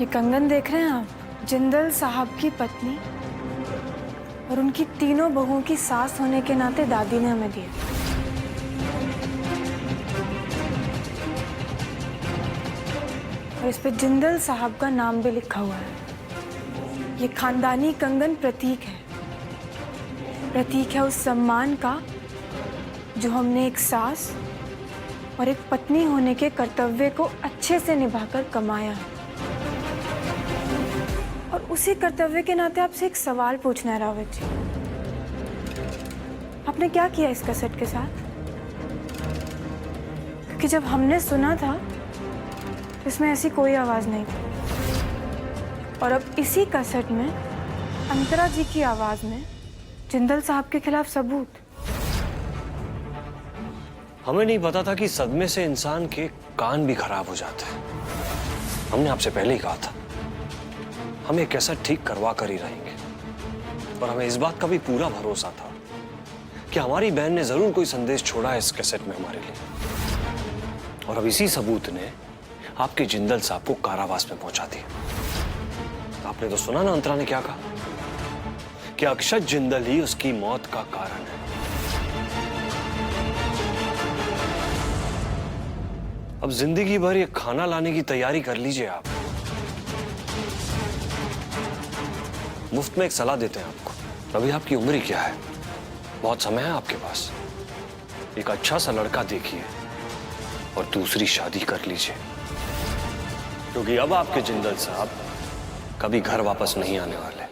ये कंगन देख रहे हैं आप? जिंदल साहब की पत्नी और उनकी तीनों बहुओं की सास होने के नाते दादी ने हमें दिया। और इस पे जिंदल साहब का नाम भी लिखा हुआ है। ये खानदानी कंगन प्रतीक है उस सम्मान का जो हमने एक सास और एक पत्नी होने के कर्तव्य को अच्छे से निभाकर कमाया है। और उसी कर्तव्य के नाते आपसे एक सवाल पूछना है रावत जी, आपने क्या किया इस कैसेट के साथ? क्योंकि जब हमने सुना था इसमें ऐसी कोई आवाज नहीं थी, और अब इसी कैसेट में अंतरा जी की आवाज में जिंदल साहब के खिलाफ सबूत। हमें नहीं पता था कि सदमे से इंसान के कान भी खराब हो जाते हैं। हमने आपसे पहले ही कहा था हम ये कैसेट ठीक करवा कर ही रहेंगे, और हमें इस बात का भी पूरा भरोसा था कि हमारी बहन ने जरूर कोई संदेश छोड़ा है इस कैसेट में हमारे लिए। और अब इसी सबूत ने आपके जिंदल साहब को कारावास में पहुंचा दिया। आपने तो सुना ना अंतरा ने क्या कहा, कि अक्षत जिंदल ही उसकी मौत का कारण है। अब जिंदगी भर ये खाना लाने की तैयारी कर लीजिए आप। मुफ्त में एक सलाह देते हैं आपको। अभी आपकी उम्र ही क्या है, बहुत समय है आपके पास। एक अच्छा सा लड़का देखिए और दूसरी शादी कर लीजिए, क्योंकि अब आपके जिंदल साहब कभी घर वापस नहीं आने वाले।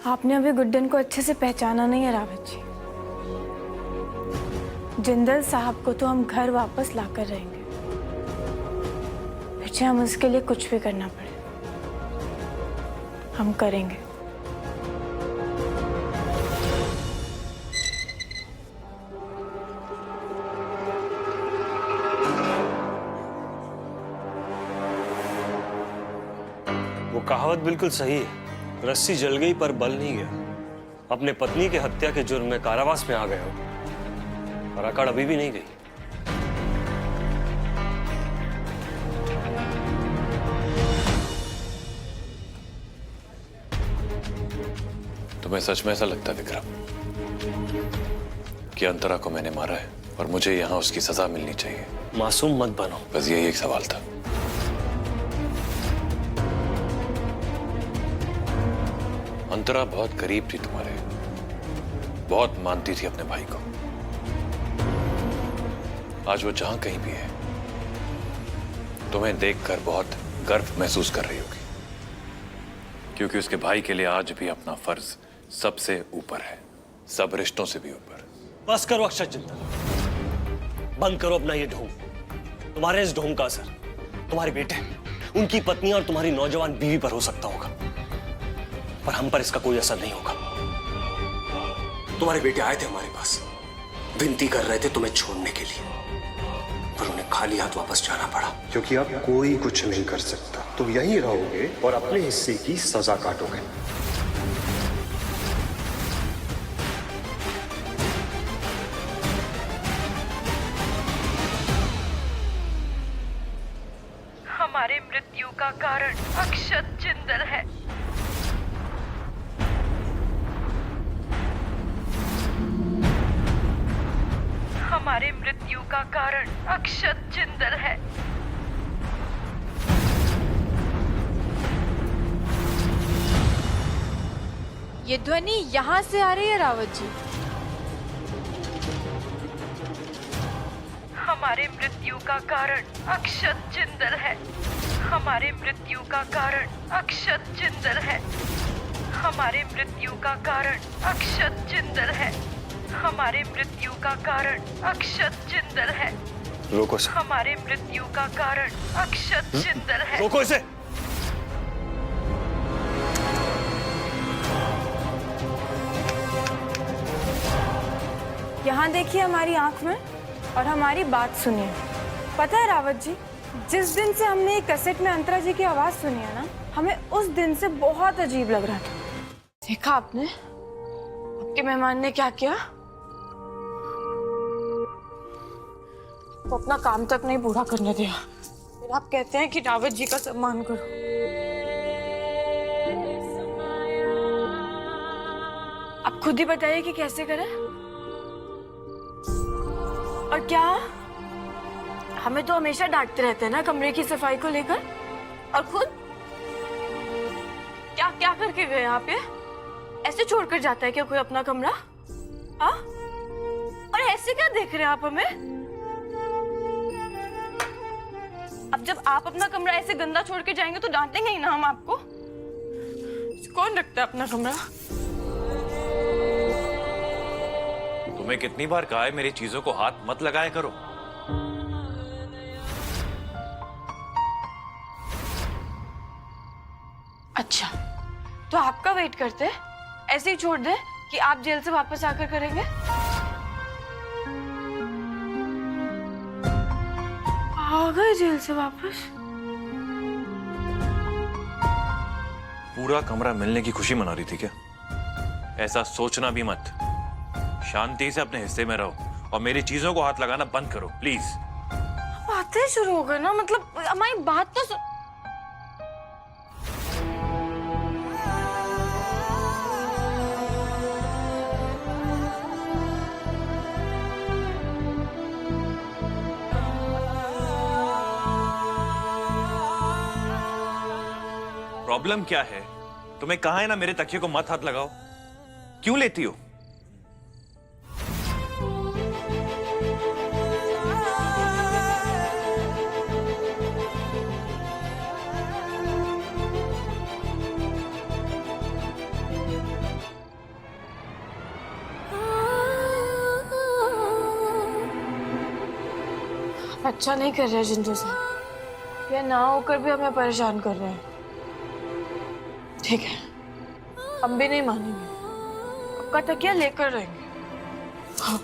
आपने अभी गुड्डन को अच्छे से पहचाना नहीं है रावत जी। जिंदल साहब को तो हम घर वापस लाकर रहेंगे, फिर चाहे हम उसके लिए कुछ भी करना पड़े हम करेंगे। वो कहावत बिल्कुल सही है, रस्सी जल गई पर बल नहीं गया। अपने पत्नी के हत्या के जुर्म में कारावास में आ गए हो, और अकड़ अभी भी नहीं गई। तुम्हें सच में ऐसा लगता है विक्रम कि अंतरा को मैंने मारा है और मुझे यहां उसकी सजा मिलनी चाहिए? मासूम मत बनो। बस यही एक सवाल था। अंतरा बहुत करीब थी तुम्हारे, बहुत मानती थी अपने भाई को। आज वो जहां कहीं भी है तुम्हें देखकर बहुत गर्व महसूस कर रही होगी, क्योंकि उसके भाई के लिए आज भी अपना फर्ज सबसे ऊपर है, सब रिश्तों से भी ऊपर। बस करो अक्षत जिंदल, बंद करो अपना ये ढोंग। तुम्हारे इस ढोंग का असर तुम्हारे बेटे, उनकी पत्नी और तुम्हारी नौजवान बीवी पर हो सकता होगा, पर हम पर इसका कोई असर नहीं होगा। तुम्हारे बेटे आए थे हमारे पास, विनती कर रहे थे तुम्हें छोड़ने के लिए, पर उन्हें खाली हाथ वापस जाना पड़ा। क्योंकि अब कोई कुछ नहीं कर सकता। तुम यहीं रहोगे और अपने हिस्से की सजा काटोगे। हमारे मृत्यु का कारण अक्षत जिंदल है। हमारे मृत्यु का कारण अक्षत जिंदल है। ये ध्वनि यहाँ से आ रही है रावत जी। हमारे मृत्यु का कारण अक्षत जिंदल है। हमारे मृत्यु का कारण अक्षत जिंदल है। हमारे मृत्यु का कारण अक्षत जिंदल है। हमारे मृत्यु का कारण अक्षत जिंदल है। रोको इसे। हमारे मृत्यु का कारण अक्षत जिंदल है। रोको इसे। यहाँ देखिए हमारी आंख में और हमारी बात सुनिए। पता है रावत जी, जिस दिन से हमने कैसेट में अंतरा जी की आवाज सुनी है ना, हमें उस दिन से बहुत अजीब लग रहा था। देखा आपने आपके मेहमान ने क्या किया? तो अपना काम तक नहीं पूरा करने दिया, फिर आप कहते हैं कि रावत जी का सम्मान करो। आप खुद ही बताइए कि कैसे करें। और क्या हमें तो हमेशा डांटते रहते हैं ना कमरे की सफाई को लेकर, और खुद क्या क्या करके गए आप? ये ऐसे छोड़कर जाता है क्या कोई अपना कमरा? हाँ, और ऐसे क्या देख रहे हैं आप हमें? अब जब आप अपना कमरा ऐसे गंदा छोड़ के जाएंगे तो डांटेंगे ही ना हम आपको। कौन रखता है अपना कमरा? तुम्हें कितनी बार कहा है मेरी चीजों को हाथ मत लगाया करो। अच्छा, तो आपका वेट करते हैं, ऐसे ही छोड़ दे कि आप जेल से वापस आकर करेंगे? आ गए जेल से वापस? पूरा कमरा मिलने की खुशी मना रही थी क्या? ऐसा सोचना भी मत। शांति से अपने हिस्से में रहो और मेरी चीजों को हाथ लगाना बंद करो प्लीज। बातें शुरू हो गई ना, मतलब हमारी बात तो प्रॉब्लम क्या है? तुम्हें कहा है ना मेरे तकिए को मत हाथ लगाओ, क्यों लेती हो? अच्छा नहीं कर रहे जिंदू साहब, ये ना होकर भी हमें परेशान कर रहे हैं। ठीक है, हम भी नहीं मानेंगे, आपका तकिया लेकर रहेंगे। हाँ।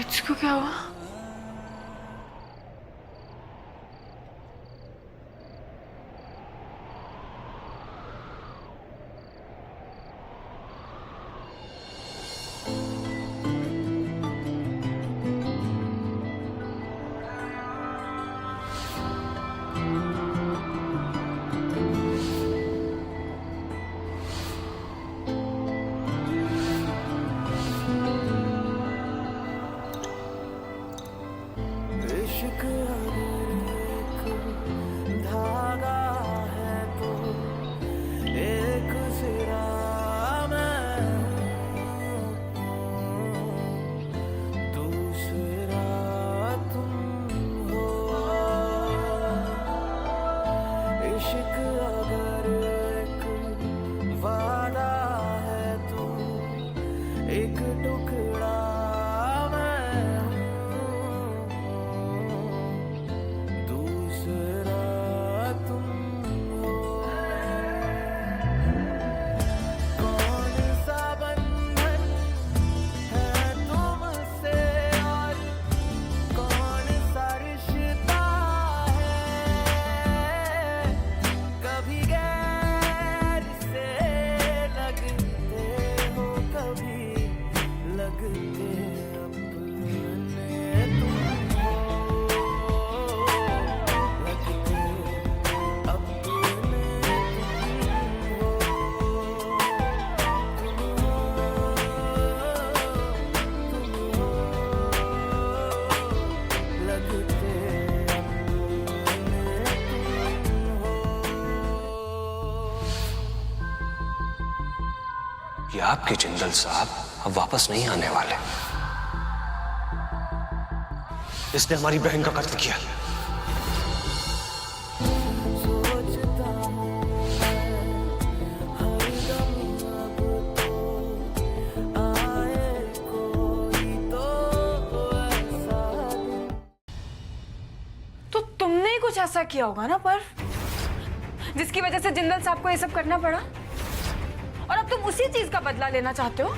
इसको क्या हुआ? ये आपके जिंदल साहब अब वापस नहीं आने वाले। इसने हमारी बहन का कत्ल किया। कुछ ऐसा किया होगा ना पर जिसकी वजह से जिंदल साहब को ये सब करना पड़ा, और अब तुम उसी चीज का बदला लेना चाहते हो।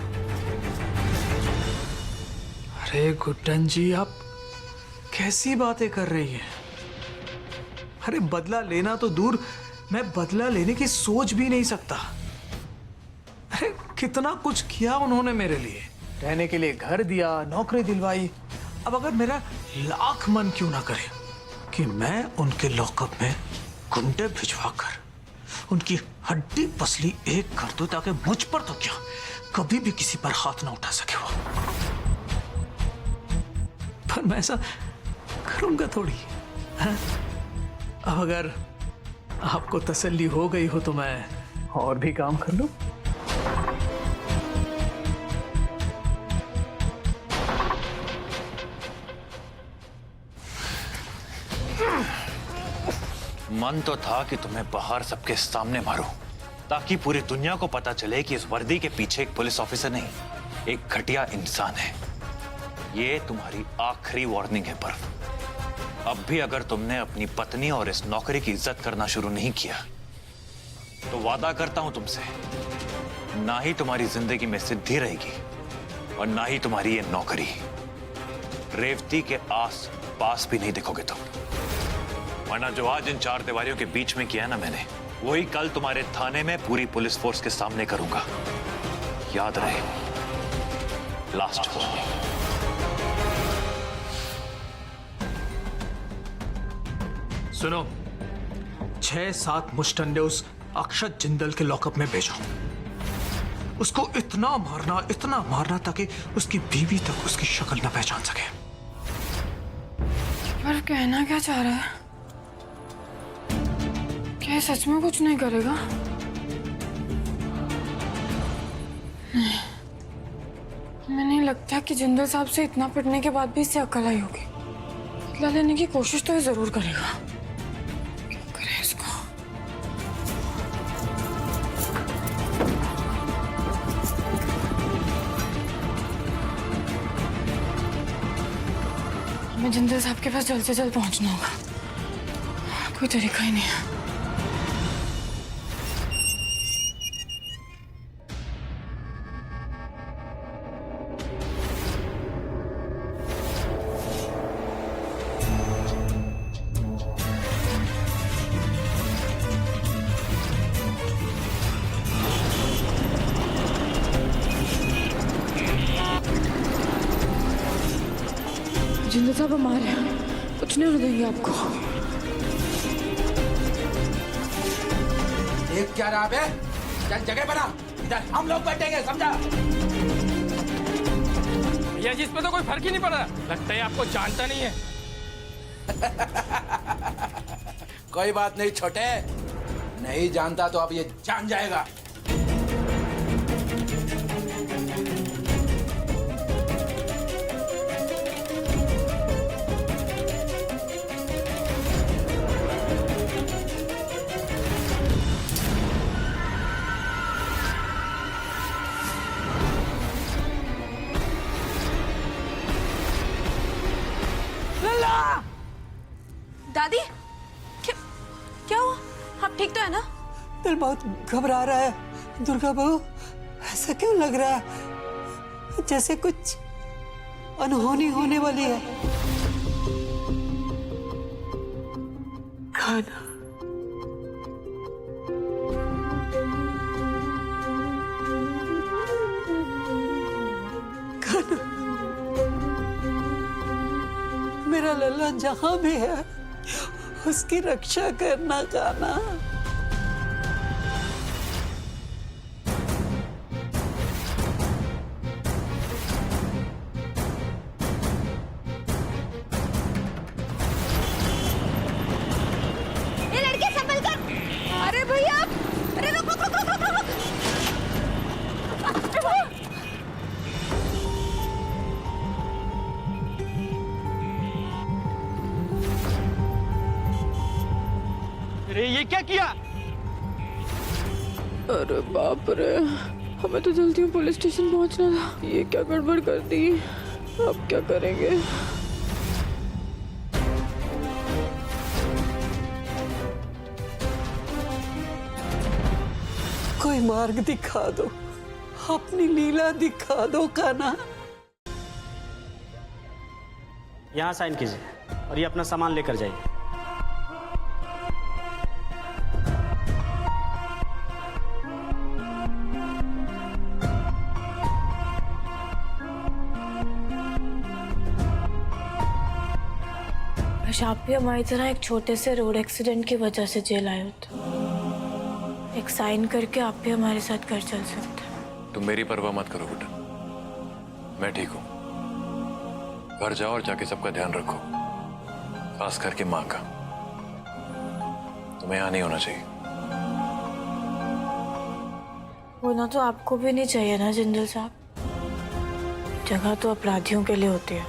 अरे गुड्डन जी, आप कैसी बातें कर रही हैं? अरे बदला लेना तो दूर, मैं बदला लेने की सोच भी नहीं सकता। अरे कितना कुछ किया उन्होंने मेरे लिए, रहने के लिए घर दिया, नौकरी दिलवाई। अब अगर मेरा लाख मन क्यों ना करे कि मैं उनके लॉकअप में गुंडे भिजवा कर उनकी हड्डी पसली एक कर दूं, ताकि मुझ पर तो क्या कभी भी किसी पर हाथ ना उठा सके वो। पर मैं ऐसा करूंगा थोड़ी, हाँ? अब अगर आपको तसल्ली हो गई हो तो मैं और भी काम कर लूं। मन तो था कि तुम्हें बाहर सबके सामने मारूं, ताकि पूरी दुनिया को पता चले कि इस वर्दी के पीछे एक पुलिस ऑफिसर नहीं, एक घटिया इंसान है। ये तुम्हारी आखिरी वार्निंग है पर्व। अब भी अगर तुमने अपनी पत्नी और इस नौकरी की इज्जत करना शुरू नहीं किया तो वादा करता हूं तुमसे, ना ही तुम्हारी जिंदगी में सिद्धि रहेगी और ना ही तुम्हारी ये नौकरी। रेवती के आस पास भी नहीं देखोगे तुम, वरना जो आज इन चार दीवारियों के बीच में किया ना मैंने, वही कल तुम्हारे थाने में पूरी पुलिस फोर्स के सामने करूंगा। याद रहे, लास्ट वार्निंग। सुनो, 6-7 मुश्तंडे उस अक्षत जिंदल के लॉकअप में भेजो। उसको इतना मारना ताकि उसकी बीवी तक उसकी शक्ल न पहचान सके। पर कहना क्या चाह रहा है? क्या सच में कुछ नहीं करेगा? नहीं, हमें नहीं लगता कि जिंदल साहब से इतना पिटने के बाद भी इससे अकल आई होगी। बदला लेने की कोशिश तो ये जरूर करेगा। क्या करे इसको? हमें जिंदल साहब के पास जल्द से जल्द पहुंचना होगा, कोई तरीका ही नहीं है। जिंदल साहब हमारे हैं, कुछ नहीं होने देंगे आपको। देख क्या रहा है? चल जगह बना, इधर हम लोग बैठेंगे, समझा? भैया जी, इसमें तो कोई फर्क ही नहीं पड़ रहा। लगता है आपको जानता नहीं है। कोई बात नहीं छोटे, नहीं जानता तो अब ये जान जाएगा। दादी, क्या हुआ? आप ठीक तो है ना? दिल बहुत घबरा रहा है दुर्गा बहू। ऐसा क्यों लग रहा है जैसे कुछ अनहोनी होने वाली है? खाना खाना मेरा लल्ला जहां भी है उसकी रक्षा करना खाना। ये लड़के संभल कर। अरे भैया, अरे रुक रुक रुक रुक रुक। अरे ये क्या किया? अरे बाप रे, हमें तो जल्दी पुलिस स्टेशन पहुंचना था। ये क्या गड़बड़ कर दी? अब क्या करेंगे? मार्ग दिखा दो, अपनी लीला दिखा दो कान्हा। यहाँ साइन कीजिए और ये अपना सामान लेकर जाइए। आप भी हमारी तरह एक छोटे से रोड एक्सीडेंट की वजह से जेल आए हो तो एक साइन करके आप भी हमारे साथ घर चल सकते हैं। तुम मेरी परवाह मत करो बेटा, मैं ठीक हूं। घर जाओ और जाके सबका ध्यान रखो, खास करके माँ का। तुम्हें यहाँ नहीं होना चाहिए। होना तो आपको भी नहीं चाहिए ना जिंदल साहब। जगह तो अपराधियों के लिए होती है,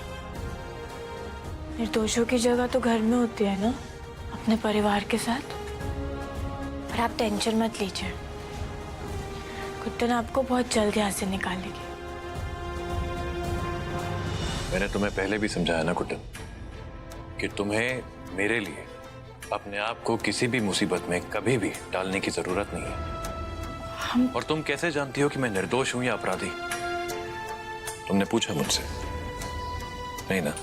निर्दोषों की जगह तो घर में होती है ना, अपने परिवार के साथ। और आप टेंशन मत लीजिए, कुत्ते ने आपको बहुत जल्द यहाँ से निकालेगी। मैंने तुम्हें पहले भी समझाया ना कुट्टन, कि तुम्हें मेरे लिए अपने आप को किसी भी मुसीबत में कभी भी डालने की जरूरत नहीं है। और तुम कैसे जानती हो कि मैं निर्दोष हूं या अपराधी? तुमने पूछा मुझसे नहीं ना,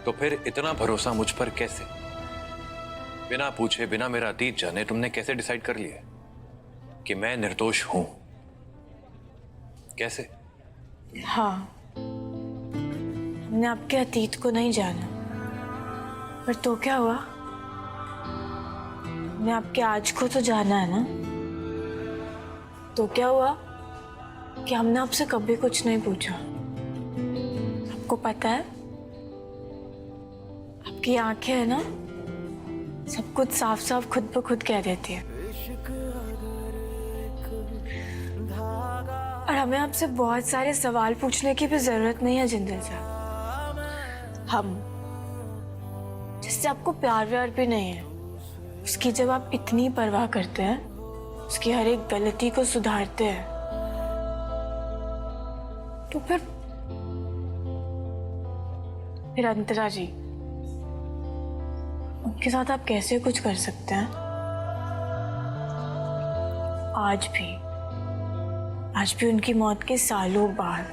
तो फिर इतना भरोसा मुझ पर कैसे? बिना पूछे, बिना मेरा अतीत जाने तुमने कैसे डिसाइड कर लिया कि मैं निर्दोष हूं? कैसे? हाँ, हमने आपके अतीत को नहीं जाना, पर तो क्या हुआ, हमने आपके आज को तो जाना है ना। तो क्या हुआ कि हमने आपसे कभी कुछ नहीं पूछा। आपको पता है, आपकी आंखें है ना, सब कुछ साफ साफ खुद ब खुद कह देती है। और हमें आपसे बहुत सारे सवाल पूछने की भी जरूरत नहीं है जिंदल साहब। हम जिससे आपको प्यार व्यार भी नहीं है, उसकी जब आप इतनी परवाह करते हैं, उसकी हर एक गलती को सुधारते हैं, तो फिर अंतरा जी, उनके साथ आप कैसे कुछ कर सकते हैं? आज भी उनकी मौत के सालों बाद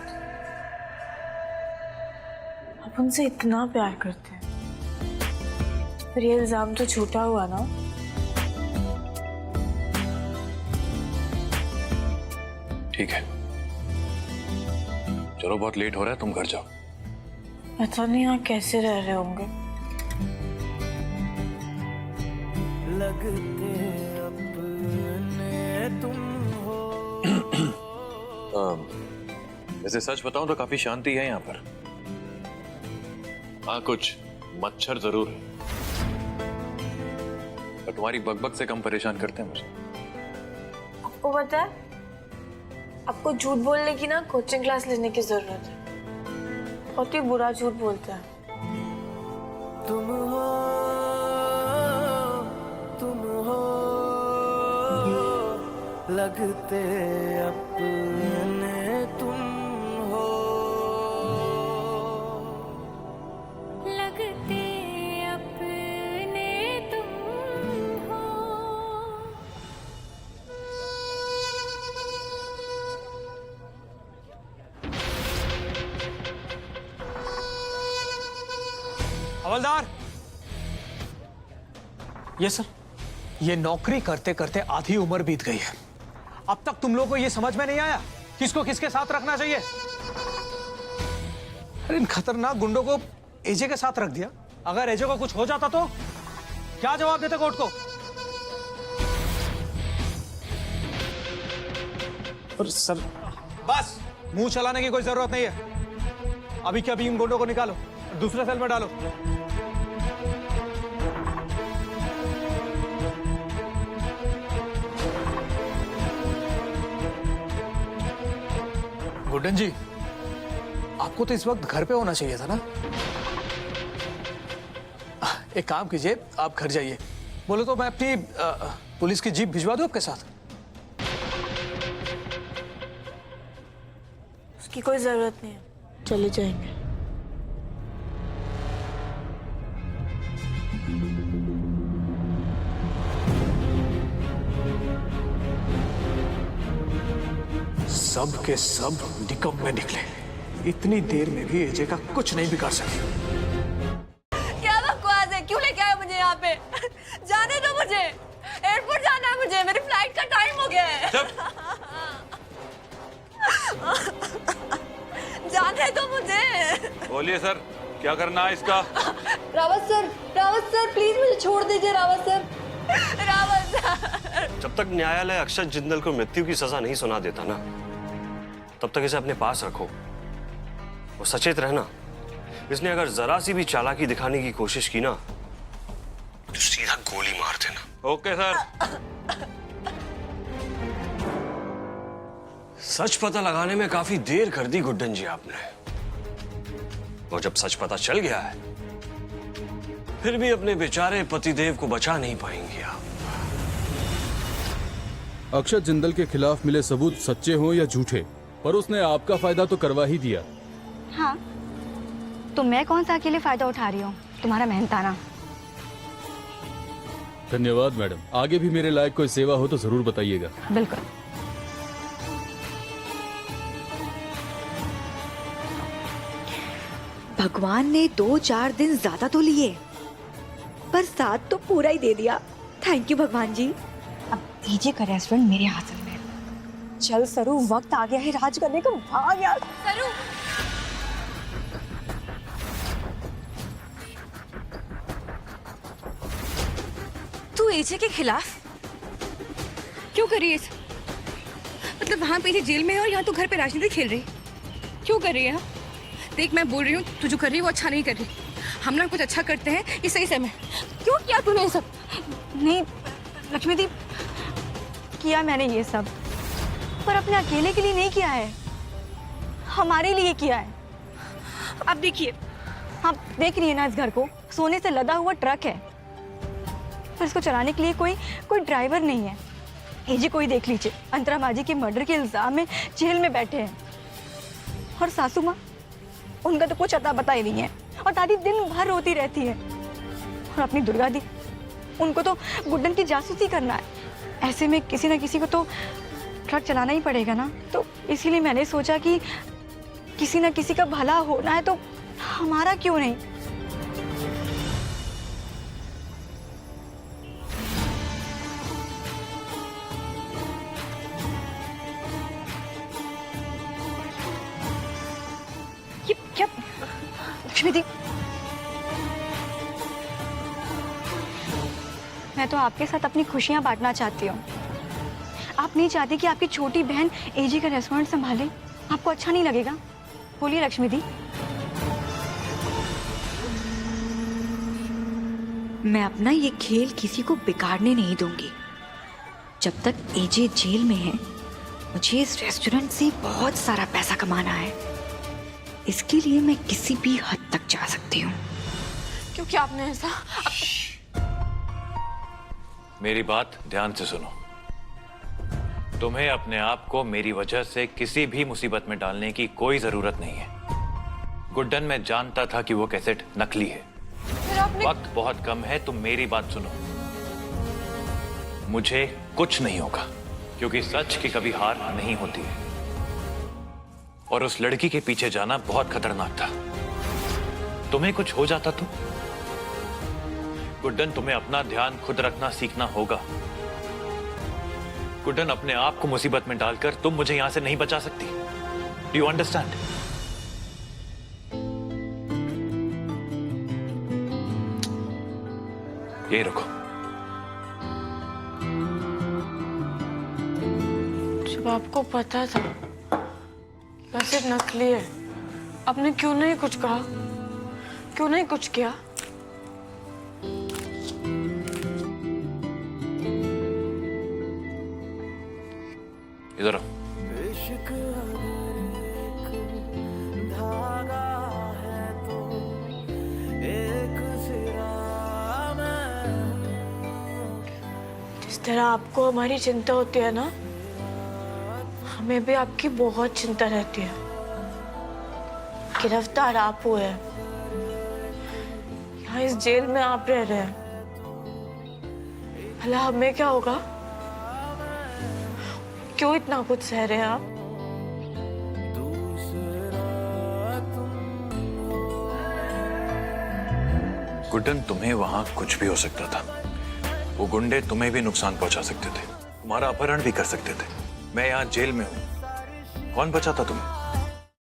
आप उनसे इतना प्यार करते हैं, फिर ये इल्जाम तो छूटा हुआ ना। ठीक है, चलो बहुत लेट हो रहा है, तुम घर जाओ। पता नहीं यहाँ कैसे रह रहे होंगे। लगते अपने तुम हो। वैसे सच बताऊं तो काफी शांति है यहाँ पर। हाँ, कुछ मच्छर जरूर है, पर तुम्हारी बकबक से कम परेशान करते हैं मुझे। आपको पता है, आपको झूठ बोलने की ना कोचिंग क्लास लेने की जरूरत है। बहुत ही बुरा झूठ बोलते हैं। तुम हो लगते अपने तुम हो, लगते अपने तुम हो। हवलदार, ये सर, ये नौकरी करते करते आधी उम्र बीत गई है। अब तक तुम लोगों को ये समझ में नहीं आया किसको किसके साथ रखना चाहिए। अरे इन खतरनाक गुंडों को एजे के साथ रख दिया, अगर एजे को कुछ हो जाता तो क्या जवाब देते कोर्ट को? और सर, बस मुंह चलाने की कोई जरूरत नहीं है। अभी के अभी इन गुंडों को निकालो, दूसरे सेल में डालो। गुड्डन जी, आपको तो इस वक्त घर पे होना चाहिए था ना। एक काम कीजिए, आप घर जाइए। बोलो तो मैं अपनी पुलिस की जीप भिजवा दूं आपके साथ? उसकी कोई जरूरत नहीं है, चले जाएंगे। सब के सब निकम्मे निकले। इतनी देर में भी एजे का कुछ नहीं बिगाड़ सके। क्या बकवास है? क्यों लेके आए मुझे यहाँ पे? जाने दो मुझे, एयरपोर्ट जाना है मुझे, मेरी फ्लाइट का टाइम हो गया है। जाने दो मुझे। बोलिए सर, क्या करना है इसका? रावत सर प्लीज मुझे छोड़ दीजिए। रावत सर। जब तक न्यायालय अक्षत जिंदल को मृत्यु की सजा नहीं सुना देता ना, तब तक इसे अपने पास रखो और सचेत रहना। इसने अगर जरा सी भी चालाकी दिखाने की कोशिश की ना, तो सीधा गोली मार देना। Okay sir. सच पता लगाने में काफी देर कर दी गुड्डन जी आपने, और जब सच पता चल गया है, फिर भी अपने बेचारे पतिदेव को बचा नहीं पाएंगे आप। अक्षत जिंदल के खिलाफ मिले सबूत सच्चे हों या झूठे, पर उसने आपका फायदा तो करवा ही दिया। हाँ, तो मैं कौन सा अकेले फायदा उठा रही हूँ? तुम्हारा मेहनताना। धन्यवाद मैडम, आगे भी मेरे लायक कोई सेवा हो तो जरूर बताइएगा। बिल्कुल। भगवान ने 2-4 दिन ज्यादा तो लिए, पर साथ तो पूरा ही दे दिया। थैंक यू भगवान जी। अब एजे का रेस्टोरेंट मेरे हासिल में। चल सरू, वक्त आ गया है राज करने का। भाग यार सरू। तू एजे के खिलाफ क्यों कर रही है? मतलब वहां पे जेल में है और यहाँ तू घर पे राजनीति खेल रही, क्यों कर रही है? देख, मैं बोल रही हूँ, तू जो कर रही है वो अच्छा नहीं कर रही। हम ना कुछ अच्छा करते हैं, ये सही समय। क्यों किया तूने ये सब? नहीं लक्ष्मी दी, किया मैंने ये सब, पर अपने अकेले के लिए नहीं किया है, हमारे लिए किया है। अब देखिए, आप देख रही है ना, इस घर को सोने से लदा हुआ ट्रक है, पर इसको चलाने के लिए कोई ड्राइवर नहीं है। एजे कोई देख लीजिए, अंतराबाजी के मर्डर के इल्जाम में जेल में बैठे हैं, और सासू माँ, उनका तो कुछ अता पता ही नहीं है, और दादी दिन भर रोती रहती है, और अपनी दुर्गा दी, उनको तो गुड्डन की जासूसी करना है। ऐसे में किसी न किसी को तो ट्रक चलाना ही पड़ेगा ना, तो इसीलिए मैंने सोचा कि किसी न किसी का भला होना है तो हमारा क्यों नहीं। ये क्या लक्ष्मी दी, मैं तो आपके साथ अपनी खुशियां बांटना चाहती हूँ। आप नहीं चाहती कि आपकी छोटी बहन एजी का रेस्टोरेंट संभाले? आपको अच्छा नहीं लगेगा? बोलिए लक्ष्मी दी। मैं अपना ये खेल किसी को बिगाड़ने नहीं दूंगी। जब तक एजे जेल में है, मुझे इस रेस्टोरेंट से बहुत सारा पैसा कमाना है। इसके लिए मैं किसी भी हद तक जा सकती हूँ। क्योंकि आपने ऐसा मेरी बात ध्यान से सुनो। तुम्हें अपने आप को मेरी वजह से किसी भी मुसीबत में डालने की कोई जरूरत नहीं है। गुड्डन, मैं जानता था कि वो कैसेट नकली है। वक्त बहुत कम है, तुम मेरी बात सुनो। मुझे कुछ नहीं होगा, क्योंकि सच की कभी हार नहीं होती है, और उस लड़की के पीछे जाना बहुत खतरनाक था। तुम्हें कुछ हो जाता तो? गुड्डन, तुम्हें अपना ध्यान खुद रखना सीखना होगा। गुड्डन, अपने आप को मुसीबत में डालकर तुम मुझे यहां से नहीं बचा सकती। Do you understand? ये रुको। जब आपको पता था वैसे नकली है, आपने क्यों नहीं कुछ कहा? क्यों नहीं कुछ किया? इधर आओ। इश्क धागा है तो एक सिरा जिस तरह आपको हमारी चिंता होती है ना, हमें भी आपकी बहुत चिंता रहती है। गिरफ्तार आप हुए हैं, यहाँ इस जेल में आप रह रहे हैं, भला हमें क्या होगा? क्यों इतना कुछ सह रहे हैं आप? गुड्डन, तुम्हें वहां कुछ भी हो सकता था। वो गुंडे तुम्हें भी नुकसान पहुंचा सकते थे, तुम्हारा अपहरण भी कर सकते थे। मैं यहाँ जेल में हूँ, कौन बचाता तुम्हें?